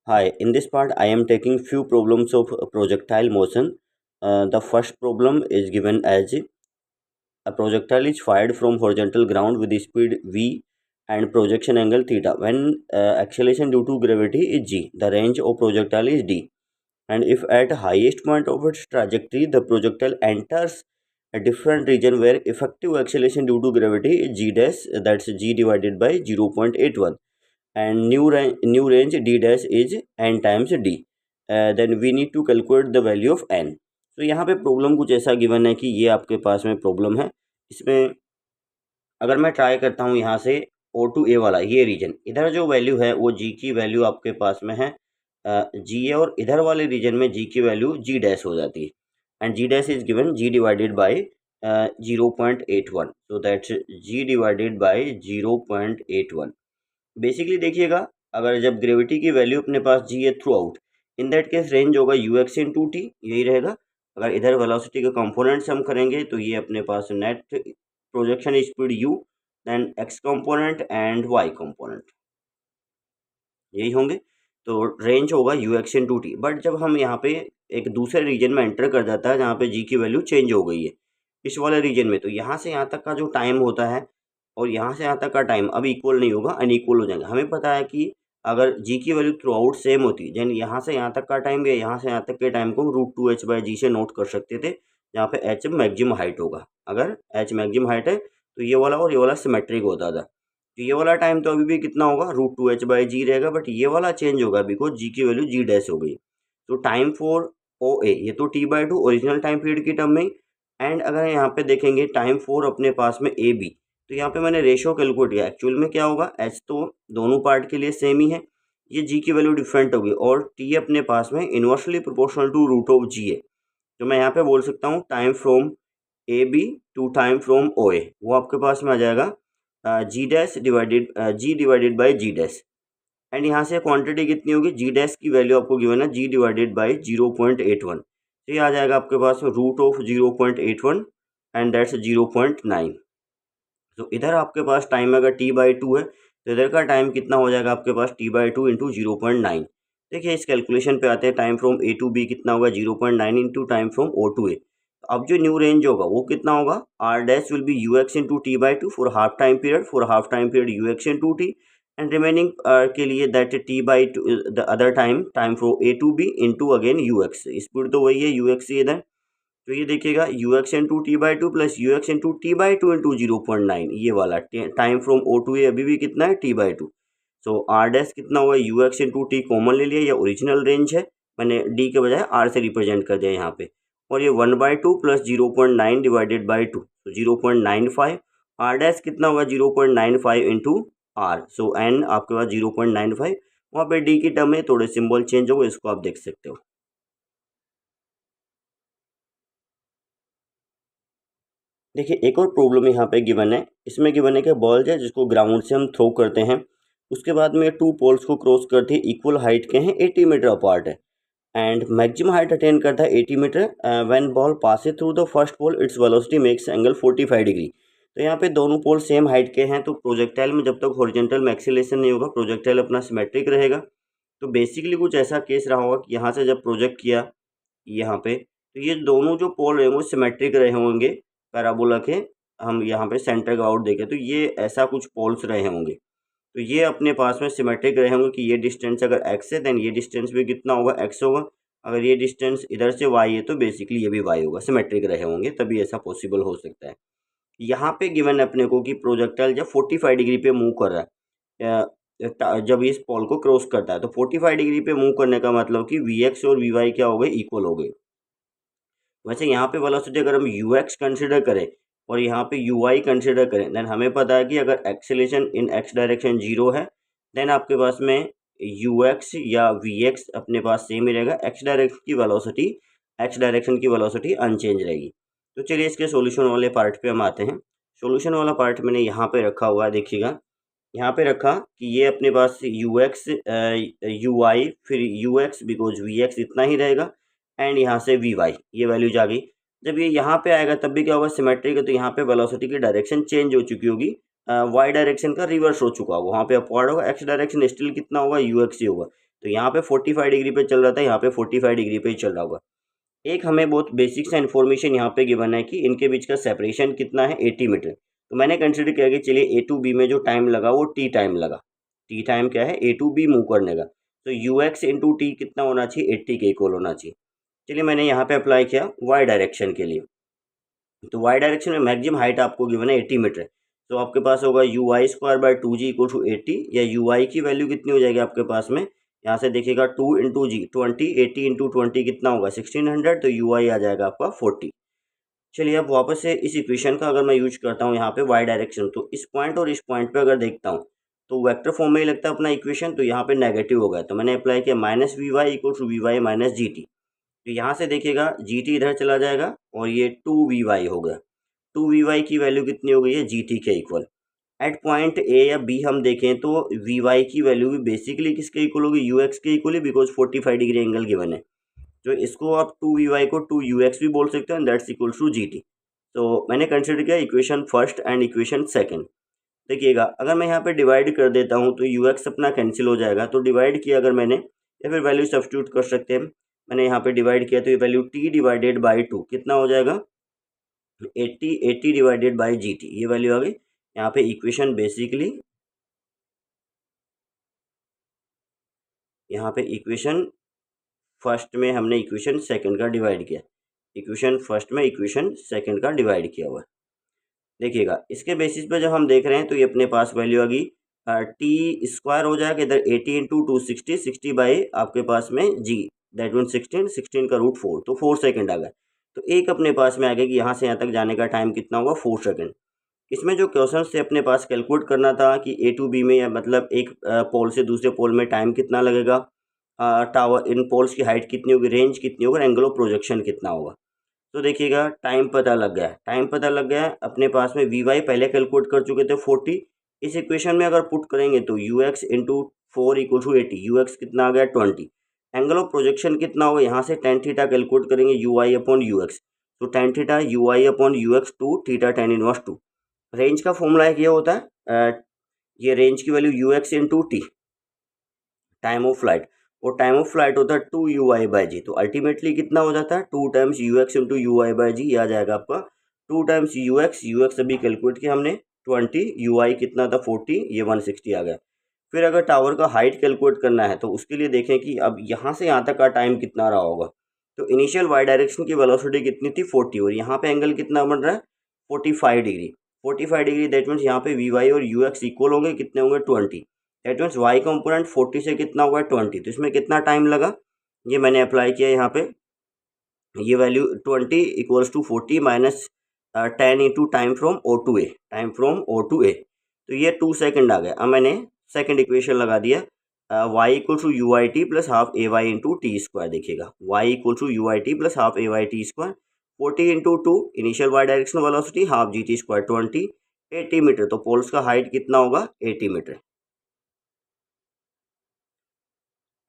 Hi, in this part, I am taking few problems of projectile motion. The first problem is given as a projectile is fired from horizontal ground with the speed v and projection angle theta. When acceleration due to gravity is g, the range of projectile is d. And if at highest point of its trajectory, the projectile enters a different region where effective acceleration due to gravity is g dash, that's g divided by 0.81, and new range d dash is n times d. Then we need to calculate the value of n. तो यहाँ पे problem कुछ ऐसा given है कि ये आपके पास में प्रॉब्लम है। इसमें अगर मैं ट्राई करता हूँ यहाँ से ओ टू ए वाला ये रीजन, इधर जो वैल्यू है वो जी की वैल्यू आपके पास में है जी है, और इधर वाले रीजन में जी की वैल्यू जी डैश हो जाती है, and G dash is given G divided by 0.81, so that's G divided by 0.81। Basically देखिएगा, अगर जब ग्रेविटी की वैल्यू अपने पास जी है throughout, in that case range होगा u x into t, यही रहेगा। अगर इधर वेलोसिटी का कंपोनेंट्स हम करेंगे तो ये अपने पास net projection speed u, then x component and y component यही होंगे। तो रेंज होगा u x into t. But जब हम यहाँ पे एक दूसरे रीजन में एंटर कर जाता है जहाँ पे जी की वैल्यू चेंज हो गई है इस वाले रीजन में, तो यहाँ से यहाँ तक का जो टाइम होता है और यहाँ से यहाँ तक का टाइम अब इक्वल नहीं होगा, अनइक्वल हो जाएगा। हमें पता है कि अगर जी की वैल्यू थ्रू आउट सेम होती, जैन यहाँ से यहाँ तक का टाइम या यहाँ से यहाँ तक के टाइम को √2h/g से नोट कर सकते थे, जहाँ पे h मैक्सिमम हाइट होगा। अगर h मैक्सिमम हाइट है तो ये वाला और ये वाला सिमेट्रिक होता था। तो ये वाला टाइम तो अभी भी कितना होगा, √2h/g रहेगा, बट ये वाला चेंज होगा बिकॉज जी की वैल्यू जी डैश हो गई। तो टाइम फॉर ओ ए, ये तो t/2 ओरिजिनल टाइम पीरियड की टर्म में। एंड अगर यहाँ पे देखेंगे टाइम फॉर अपने पास में ए बी, तो यहाँ पे मैंने रेशियो कैलकुलेट किया। एक्चुअल में क्या होगा, एच तो दोनों पार्ट के लिए सेम ही है, ये जी की वैल्यू डिफरेंट होगी, और टी अपने पास में inversely proportional to √of g है। तो मैं यहाँ पे बोल सकता हूँ time from a b to time from o a, वो आपके पास में आ जाएगा g dash divided g divided by g dash. And यहाँ से क्वांटिटी कितनी होगी, जी डैश की वैल्यू आपको गिवन है जी डिवाइडेड बाई 0.81, तो ये आ जाएगा आपके पास √0.81 एंड दैट्स 0.9। तो इधर आपके पास टाइम अगर t/2 है तो इधर का टाइम कितना हो जाएगा आपके पास t/2 इंटू 0.9। देखिए इस कैलकुलेशन पे आते हैं, time from a to b कितना होगा 0.9 into time from o to a. अब जो न्यू रेंज होगा वो कितना होगा, r dash will be u x into t/2 for half time period, for half time period u x into t, and remaining के लिए that t/2 the other time, time from a to b into again u x, speed तो वही है u x इधर। तो ये देखिएगा you x into t/2 plus you x into t/2 into 0.9, ये वाला टाइम फ्रॉम ओ टू ए अभी भी कितना है t/2। सो आर डैश कितना होगा, u x into T common ले लिया, या ओरिजिनल रेंज है, मैंने डी के बजाय आर से रिप्रेजेंट कर दिया यहाँ पे, और ये 1/2 प्लस 0.9 डिवाइडेड बाई 2, तो 0.95। आर डैश कितना होगा 0.95 इंटू आर, सो एन आपके पास 0.95। वहाँ पे डी की टर्म में थोड़े सिंबल चेंज होगा, इसको आप देख सकते हो। देखिए एक और प्रॉब्लम यहाँ पे गिवन है, इसमें गिवन है कि बॉल है जिसको ग्राउंड से हम थ्रो करते हैं, उसके बाद में टू पोल्स को क्रॉस करते हैं, इक्वल हाइट के हैं, 80 मीटर अपार्ट है, एंड मैक्सिमम हाइट अटेन करता है 80 metre. When ball passes through the first pole its velocity makes angle 45 degree. तो यहाँ पे दोनों पोल सेम हाइट के हैं, तो प्रोजेक्टाइल में जब तक हॉरिजॉन्टल में एक्सीलरेशन नहीं होगा प्रोजेक्टाइल अपना सिमेट्रिक रहेगा। तो बेसिकली कुछ ऐसा केस रहा होगा कि यहाँ से जब प्रोजेक्ट किया यहाँ पे, तो ये दोनों जो पोल हैं वो सिमेट्रिक रहे होंगे पैराबोला के। हम यहाँ पे सेंटर का आउट देखें तो ये ऐसा कुछ पोल्स रहे होंगे, तो ये अपने पास में सिमेट्रिक रहे होंगे कि ये डिस्टेंस अगर x है देन ये डिस्टेंस भी कितना होगा, x होगा। अगर ये डिस्टेंस इधर से y है तो बेसिकली ये भी y होगा, सिमेट्रिक रहे होंगे, तभी ऐसा पॉसिबल हो सकता है। यहाँ पे गिवन है अपने को कि प्रोजेक्टाइल जब 45 डिग्री पे मूव कर रहा है, जब इस पोल को क्रॉस करता है, तो 45 डिग्री पे मूव करने का मतलब कि वी एक्स और वी वाई क्या हो गए, इक्वल हो गए। वैसे यहाँ पे वेलोसिटी अगर हम यू एक्स कंसिडर करें और यहाँ पे यू वाई कंसिडर करें, देन हमें पता है कि अगर एक्सेलेरेशन इन एक्स डायरेक्शन 0 है देन आपके पास में यू एक्स या वी एक्स अपने पास सेम ही रहेगा, एक्स डायरेक्शन की वेलोसिटी अनचेंज रहेगी। तो चलिए इसके सॉल्यूशन वाले पार्ट पे हम आते हैं। सॉल्यूशन वाला पार्ट मैंने यहाँ पे रखा हुआ है, देखिएगा यहाँ पे रखा कि ये अपने पास यू एक्स यू वाई फिर U X because V X इतना ही रहेगा, एंड यहाँ से वी वाई ये वैल्यूज आ गई। जब ये यहाँ पे आएगा तब भी क्या होगा, सिमेट्रिक है, तो यहाँ पे वेलोसिटी की डायरेक्शन चेंज हो चुकी होगी, वाई डायरेक्शन का रिवर्स हो चुका होगा, वहाँ पे अपवर्ड होगा, एक्स डायरेक्शन स्टिल कितना होगा यू एक्स ही होगा। तो यहाँ पे 45 डिग्री पे चल रहा था, यहाँ पे 45 डिग्री पे ही चल रहा होगा। एक हमें बहुत बेसिक सा इन्फॉर्मेशन यहाँ पे गिवन है कि इनके बीच का सेपरेशन कितना है, 80 मीटर। तो मैंने कंसिडर किया कि चलिए ए टू बी में जो टाइम लगा वो टी टाइम लगा। टी टाइम क्या है, ए टू बी मूव करने का। तो यू एक्स इंटू टी कितना होना चाहिए, 80 के इक्वल होना चाहिए। चलिए मैंने यहाँ पे अप्लाई किया वाई डायरेक्शन के लिए। तो वाई डायरेक्शन में मैक्सिमम हाइट आपको गिवन है 80 मीटर। तो आपके पास होगा U I square by two G equal to 80, या यू आई की वैल्यू कितनी हो जाएगी आपके पास में, यहाँ से देखिएगा 2 इंटू जी 20, 80 इंटू 20 कितना होगा 1600, तो यू आई आ जाएगा आपका 40। चलिए अब वापस से इस इक्वेशन का अगर मैं यूज करता हूँ यहाँ पे वाई डायरेक्शन, तो इस पॉइंट और इस पॉइंट पे अगर देखता हूँ तो वेक्टर फॉर्म में ही लगता है अपना इक्वेशन, तो यहाँ पे नेगेटिव हो गया। तो मैंने अप्लाई किया minus V Y equal to V Y minus G T. तो यहाँ से देखिएगा जी टी इधर चला जाएगा और ये 2 वी वाई हो गया। 2 वी वाई की वैल्यू कितनी हो गई है, जी टी के इक्वल। एट पॉइंट ए या बी हम देखें तो वी वाई की वैल्यू भी बेसिकली किसके इक्वल होगी, यू एक्स के equal he, because 45 degree angle given है। तो इसको आप 2 वी वाई को 2 यू एक्स भी बोल सकते हैं, that's equals to G T. तो मैंने कंसिडर किया equation first and equation second. देखिएगा अगर मैं यहाँ पे डिवाइड कर देता हूँ तो यू एक्स अपना कैंसिल हो जाएगा, तो डिवाइड किया अगर मैंने, या फिर वैल्यू सब्स्टिट्यूट कर सकते हैं। मैंने यहाँ पे डिवाइड किया तो ये value T divided by two कितना हो जाएगा, 80 डिवाइडेड बाई जी टी, ये वैल्यू आ गई। यहाँ पे इक्वेशन बेसिकली, यहाँ पे इक्वेशन फर्स्ट में हमने इक्वेशन सेकंड का डिवाइड किया, इक्वेशन फर्स्ट में इक्वेशन सेकंड का डिवाइड किया हुआ है। देखिएगा इसके बेसिस पे जब हम देख रहे हैं तो ये अपने पास वैल्यू आ गई टी स्क्वायर हो जाएगा इधर 80 इंटू 260, 60 बाई आपके पास में जी, दैट मीन 16, 16 का रूट 4, तो 4 सेकंड आ गया। तो एक अपने पास में आ गया कि यहाँ से यहाँ तक जाने का टाइम कितना होगा, 4 सेकंड। इसमें जो क्वेश्चन से अपने पास कैलकुलेट करना था कि ए टू बी में, या मतलब एक पोल से दूसरे पोल में टाइम कितना लगेगा, टावर इन पोल्स की हाइट कितनी होगी, रेंज कितनी होगी, एंगल ऑफ प्रोजेक्शन कितना होगा। तो देखिएगा टाइम पता लग गया है, टाइम पता लग गया है अपने पास में। वी वाई पहले कैलकुलेट कर चुके थे 40, इस इक्वेशन में अगर पुट करेंगे तो U x into 4 equal to 80, U X कितना आ गया 20। एंगल ऑफ प्रोजेक्शन कितना होगा, यहाँ से टेन थीटा कैलकुलेट करेंगे u i upon u x, तो tan theta u i upon u x to theta tan inverse two. Range का फॉर्मूला एक ये होता है, ये रेंज की value u x into t time of flight, और टाइम ऑफ फ्लाइट होता है 2 u/g। तो अल्टीमेटली कितना हो जाता है 2 times you x into u/g, ये आ जाएगा आपका 2 टाइम्स यू एक्स अभी कैलकुलेट किया हमने 20, ui कितना था 40, ये 160 आ गया। फिर अगर टावर का हाइट कैलकुलेट करना है तो उसके लिए देखें कि अब यहाँ से यहाँ तक का टाइम कितना रहा होगा। तो इनिशियल वाई डायरेक्शन की वेलोसिटी कितनी थी 40, और यहाँ पे एंगल कितना बन रहा है 45 डिग्री, 45 डिग्री, दैट मीन्स यहाँ पे वी वाई और यू एक्स इक्वल होंगे, कितने होंगे 20। दैट मीन्स वाई कंपोनेंट 40 से कितना हुआ 20, तो इसमें कितना टाइम लगा, ये मैंने अप्लाई किया यहाँ पे। ये वैल्यू 20 इक्वल्स टू 40 माइनस 10 into time from o to a, time from o to a, तो ये 2 सेकंड आ गया। अब मैंने सेकंड इक्वेशन लगा दिया, y equal to u i t plus half a y into t square. देखिएगा y equal to u i t plus half a y t square, 40 into two initial y direction velocity half g t square 20, 80 metre. तो poles का height कितना होगा 80 metre.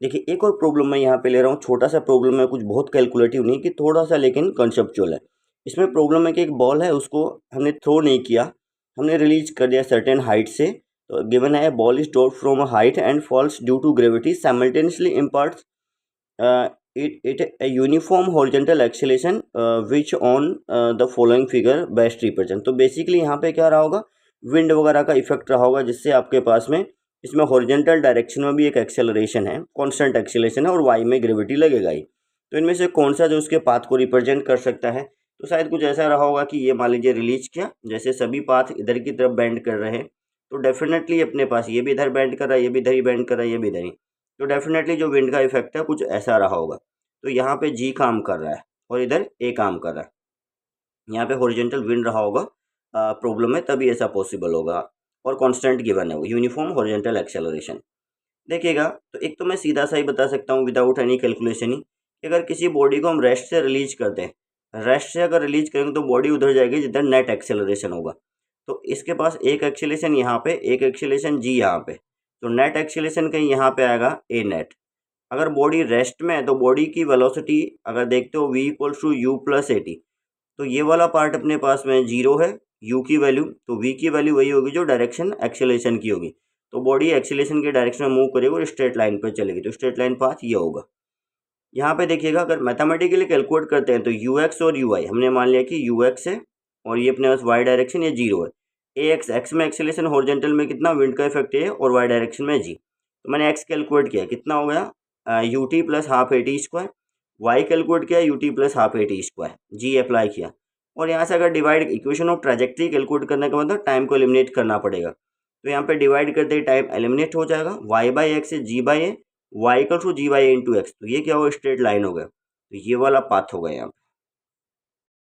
देखिए एक और problem मैं यहाँ पे ले रहा हूँ, छोटा सा प्रॉब्लम है, कुछ बहुत कैलकुलेटिव नहीं कि थोड़ा सा, लेकिन कंसेप्चुअल है। इसमें प्रॉब्लम है कि एक बॉल है, उसको हमने थ्रो नहीं किया, हमने रिलीज कर दिया सर्टेन हाइट से। तो गिवन है ball is dropped from a height and falls due to gravity simultaneously imparts it a uniform horizontal acceleration which on the following figure best represent। तो बेसिकली यहाँ पे क्या रहा होगा, विंड वगैरह का इफेक्ट रहा होगा, जिससे आपके पास में इसमें हॉरिजेंटल डायरेक्शन में भी एक एक्सेलरेशन है, कांस्टेंट एक्सेलरेशन है, और वाई में ग्रेविटी लगेगा ही। तो इनमें से कौन सा जो उसके पाथ को रिप्रेजेंट कर सकता है, तो शायद कुछ ऐसा रहा होगा कि ये मान लीजिए रिलीज किया, जैसे सभी पाथ इधर की तरफ बेंड कर रहे हैं, तो डेफिनेटली अपने पास ये भी इधर बेंड कर रहा है, ये भी इधर ही बेंड कर रहा है, ये भी इधर ही, तो डेफिनेटली जो विंड का इफेक्ट है कुछ ऐसा रहा होगा। तो यहाँ पे जी काम कर रहा है और इधर ए काम कर रहा है, यहाँ पे हॉरिजेंटल विंड रहा होगा प्रॉब्लम में, तभी ऐसा पॉसिबल होगा। और कांस्टेंट गिवन है वो यूनिफॉर्म हॉरिजेंटल एक्सेलरेशन। देखिएगा तो एक तो मैं सीधा सा ही बता सकता हूँ विदाउट एनी कैलकुलेशन ही, कि अगर किसी बॉडी को हम रेस्ट से रिलीज करते हैं, रेस्ट से अगर रिलीज करेंगे तो बॉडी उधर जाएगी जिधर नेट एक्सेलरेशन होगा। तो इसके पास एक एक्सेलरेशन यहाँ पे, एक एक्सेलरेशन जी यहाँ पे, तो नेट एक्सेलरेशन कहीं यहाँ पे आएगा ए नेट। अगर बॉडी रेस्ट में है तो बॉडी की वेलोसिटी अगर देखते हो v equals to U plus A T, तो ये वाला पार्ट अपने पास में जीरो है, u की वैल्यू, तो v की वैल्यू वही होगी जो डायरेक्शन एक्सेलरेशन की होगी। तो बॉडी एक्सीलरेशन के डायरेक्शन में मूव करेगी और स्ट्रेट लाइन पर चलेगी, तो स्ट्रेट लाइन पाथ ये होगा। यहाँ पे देखिएगा अगर मैथमेटिकली कैलकुलेट करते हैं तो यू एक्स और यू आई हमने मान लिया कि यू एक्स है और ये अपने पास वाई डायरेक्शन ये 0 है। ए एक्स एक्स में एक्सीलरेशन हॉरिजॉन्टल में कितना विंड का इफेक्ट है और वाई डायरेक्शन में जी, तो मैंने एक्स कैलकुलेट किया कितना हो गया u t plus half a t square, y calculate किया u t plus half a t square, g apply किया। और यहाँ से अगर divide equation of trajectory calculate करने का मतलब टाइम को एलिमिनेट करना पड़ेगा, तो यहाँ पे डिवाइड करते ही टाइम एलिमिनेट हो जाएगा, वाई बाई एक्स है g by a, y equal to g by a into x, तो ये क्या होगा स्ट्रेट लाइन हो गया, तो ये वाला पाथ हो गया यहाँ पे।